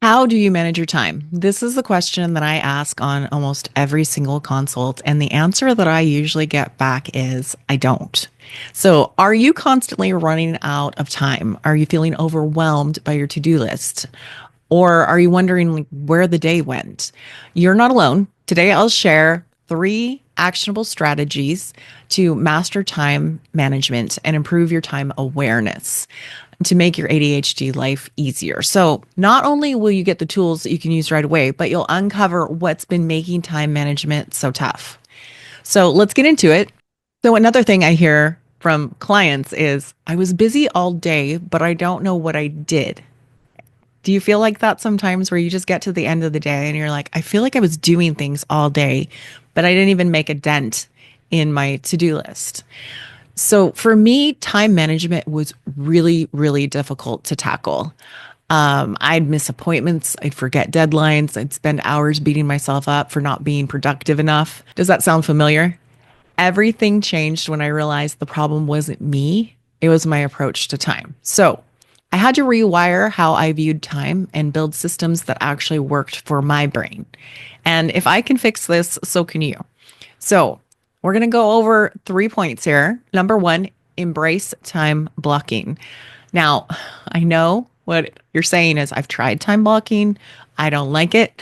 How do you manage your time? This is the question that I ask on almost every single consult. And the answer that I usually get back is I don't. So, are you constantly running out of time? Are you feeling overwhelmed by your to do list? Or are you wondering like, where the day went? You're not alone. Today, I'll share three actionable strategies to master time management and improve your time awareness to make your ADHD life easier. So, not only will you get the tools that you can use right away, but you'll uncover what's been making time management so tough. So, let's get into it. So, another thing I hear from clients is I was busy all day, but I don't know what I did. Do you feel like that sometimes where you just get to the end of the day and you're like, I feel like I was doing things all day, but I didn't even make a dent in my to do list? So for me, time management was really, really difficult to tackle. I'd miss appointments, I'd forget deadlines, I'd spend hours beating myself up for not being productive enough. Does that sound familiar? Everything changed when I realized the problem wasn't me, it was my approach to time. So I had to rewire how I viewed time and build systems that actually worked for my brain. And if I can fix this, so can you. So we're going to go over 3 points here. Number one, embrace time blocking. Now, I know what you're saying is I've tried time blocking. I don't like it.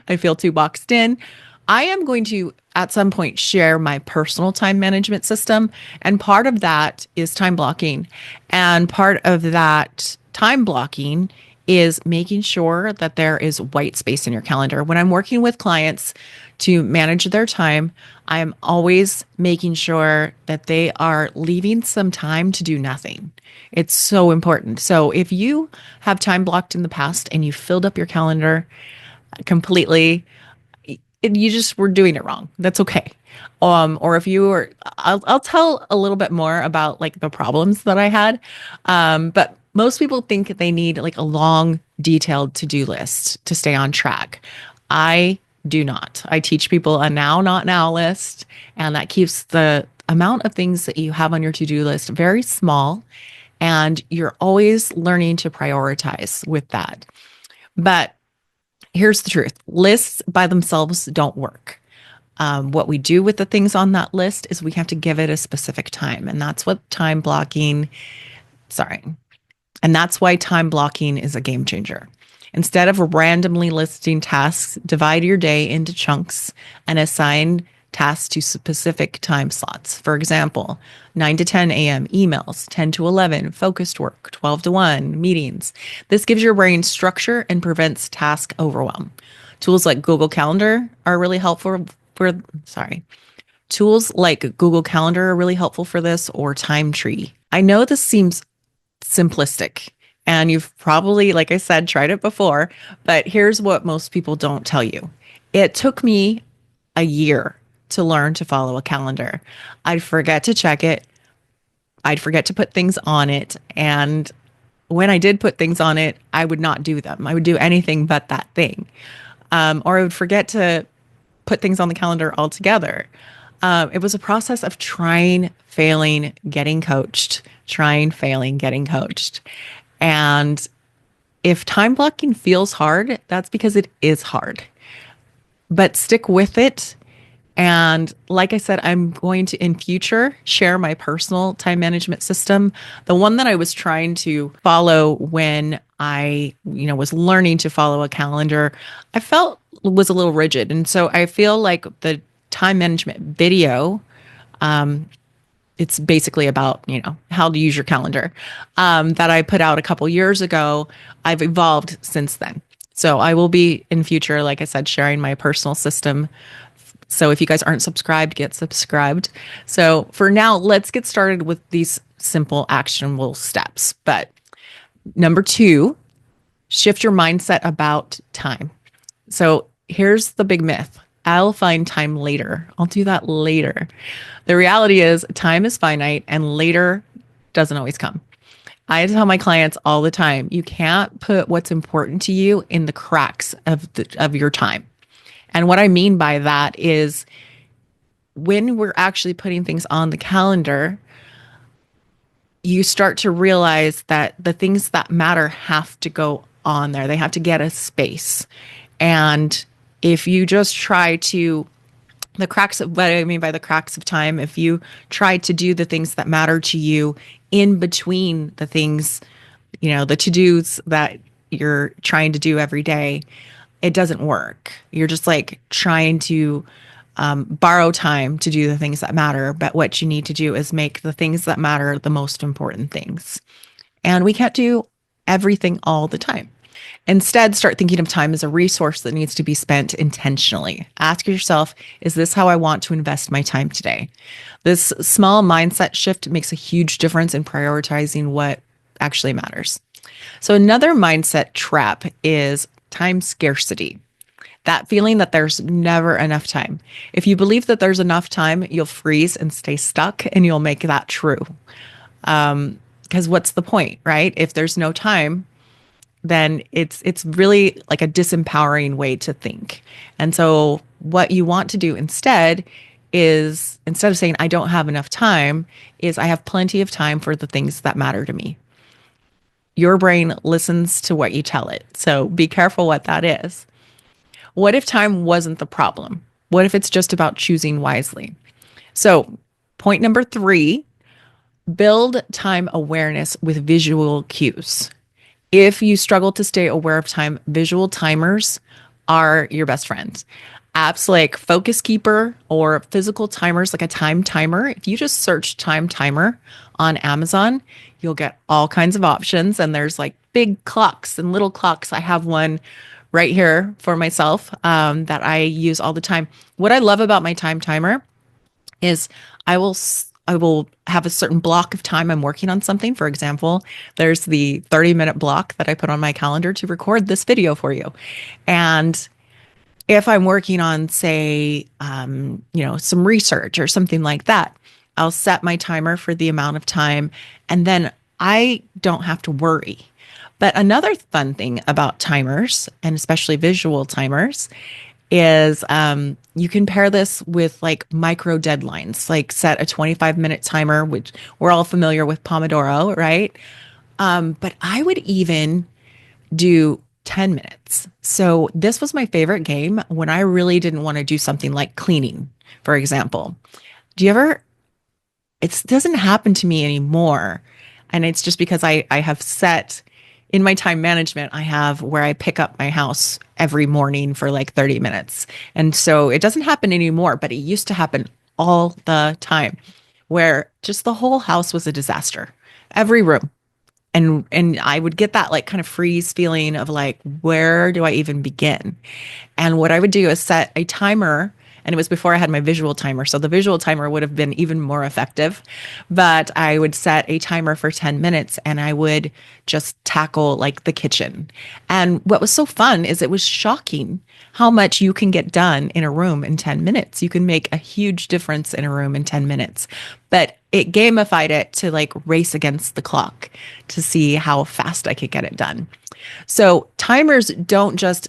I feel too boxed in. I am going to, at some point, share my personal time management system. And part of that is time blocking. And part of that time blocking is making sure that there is white space in your calendar. When I'm working with clients to manage their time, I'm always making sure that they are leaving some time to do nothing. It's so important. So if you have time blocked in the past and you filled up your calendar completely, you just were doing it wrong. That's okay. Or if you were, I'll tell a little bit more about like the problems that I had. But most people think they need like a long, detailed to-do list to stay on track. I do not. I teach people a now, not now list, and that keeps the amount of things that you have on your to-do list very small. And you're always learning to prioritize with that. But here's the truth, lists by themselves don't work. What we do with the things on that list is we have to give it a specific time. And that's what time blocking, sorry. And that's why time blocking is a game changer. Instead of randomly listing tasks, divide your day into chunks and assign tasks to specific time slots. For example, 9 to 10 a.m. emails, 10 to 11 focused work, 12 to 1 meetings. This gives your brain structure and prevents task overwhelm. Tools like Google Calendar are really helpful for, sorry. Tools like Google Calendar are really helpful for this, or Time Tree. I know this seems simplistic and you've probably, like I said, tried it before, but here's what most people don't tell you. It took me a year to learn to follow a calendar. I'd forget to check it. I'd forget to put things on it. And when I did put things on it, I would not do them. I would do anything but that thing. Or I would forget to put things on the calendar altogether. It was a process of trying, failing, getting coached, trying, failing, getting coached. And if time blocking feels hard, that's because it is hard. But stick with it. And like I said, I'm going to in future share my personal time management system. The one that I was trying to follow when I, was learning to follow a calendar, I felt was a little rigid. And so I feel like the time management video, it's basically about, how to use your calendar, that I put out a couple years ago. I've evolved since then. So I will be in future, like I said, sharing my personal system. So if you guys aren't subscribed, get subscribed. So for now, let's get started with these simple actionable steps. But number two, shift your mindset about time. So here's the big myth. I'll find time later. I'll do that later. The reality is time is finite and later doesn't always come. I tell my clients all the time, you can't put what's important to you in the cracks of your time. And what I mean by that is when we're actually putting things on the calendar, you start to realize that the things that matter have to go on there. They have to get a space. And if you just try to, the cracks of what I mean by the cracks of time, if you try to do the things that matter to you in between the things, the to dos that you're trying to do every day, it doesn't work. You're just like trying to borrow time to do the things that matter. But what you need to do is make the things that matter the most important things. And we can't do everything all the time. Instead, start thinking of time as a resource that needs to be spent intentionally. Ask yourself, is this how I want to invest my time today? This small mindset shift makes a huge difference in prioritizing what actually matters. So, another mindset trap is time scarcity. That feeling that there's never enough time. If you believe that there's enough time, you'll freeze and stay stuck and you'll make that true. Because what's the point, right? If there's no time, then it's really like a disempowering way to think. And so what you want to do instead is, instead of saying I don't have enough time, is I have plenty of time for the things that matter to me. Your brain listens to what you tell it. So be careful what that is. What if time wasn't the problem? What if it's just about choosing wisely? So, point number 3, build time awareness with visual cues. If you struggle to stay aware of time, visual timers are your best friends. Apps like Focus Keeper or physical timers like a time timer. If you just search time timer on Amazon, you'll get all kinds of options. And there's like big clocks and little clocks. I have one right here for myself that I use all the time. What I love about my time timer is I will have a certain block of time I'm working on something. For example, there's the 30-minute block that I put on my calendar to record this video for you. And if I'm working on, say, some research or something like that, I'll set my timer for the amount of time, and then I don't have to worry. But another fun thing about timers, and especially visual timers, is you can pair this with like micro deadlines, like set a 25-minute timer, which we're all familiar with Pomodoro, right? But I would even do 10 minutes. So this was my favorite game when I really didn't want to do something like cleaning, for example. Do you ever, it doesn't happen to me anymore. And it's just because I have set in my time management, I have where I pick up my house every morning for like 30 minutes. And so it doesn't happen anymore, but it used to happen all the time where just the whole house was a disaster, every room. And I would get that like kind of freeze feeling of like, where do I even begin? And what I would do is set a timer. And it was before I had my visual timer. So the visual timer would have been even more effective. But I would set a timer for 10 minutes and I would just tackle like the kitchen. And what was so fun is it was shocking how much you can get done in a room in 10 minutes. You can make a huge difference in a room in 10 minutes. But it gamified it to like race against the clock to see how fast I could get it done. So timers don't just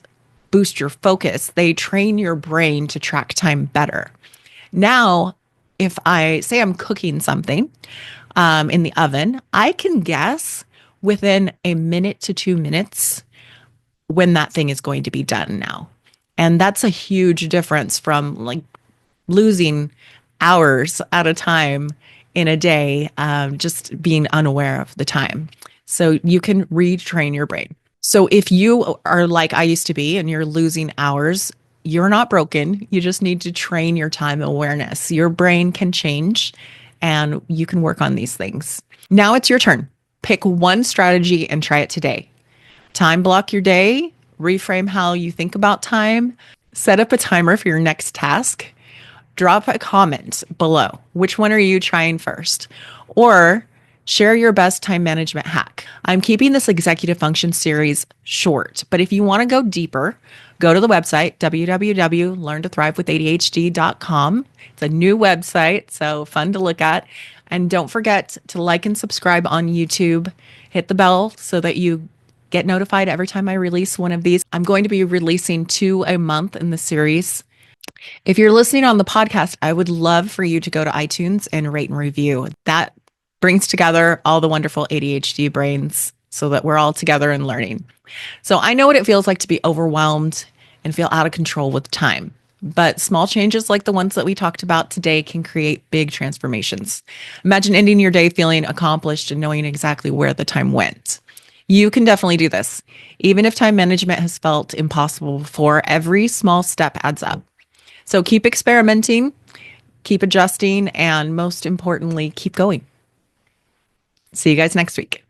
boost your focus, they train your brain to track time better. Now, if I say I'm cooking something in the oven, I can guess within a minute to 2 minutes when that thing is going to be done now. And that's a huge difference from like losing hours at a time in a day, just being unaware of the time. So you can retrain your brain. So if you are like I used to be and you're losing hours, you're not broken. You just need to train your time awareness. Your brain can change and you can work on these things. Now it's your turn. Pick one strategy and try it today. Time block your day, reframe how you think about time, set up a timer for your next task, drop a comment below. Which one are you trying first? Or share your best time management hack. I'm keeping this executive function series short, but if you want to go deeper, go to the website, www.learntothrivewithadhd.com. It's a new website, so fun to look at. And don't forget to like and subscribe on YouTube. Hit the bell so that you get notified every time I release one of these. I'm going to be releasing 2 a month in the series. If you're listening on the podcast, I would love for you to go to iTunes and rate and review. That brings together all the wonderful ADHD brains so that we're all together and learning. So I know what it feels like to be overwhelmed and feel out of control with time. But small changes like the ones that we talked about today can create big transformations. Imagine ending your day feeling accomplished and knowing exactly where the time went. You can definitely do this. Even if time management has felt impossible before, every small step adds up. So keep experimenting, keep adjusting, and most importantly, keep going. See you guys next week.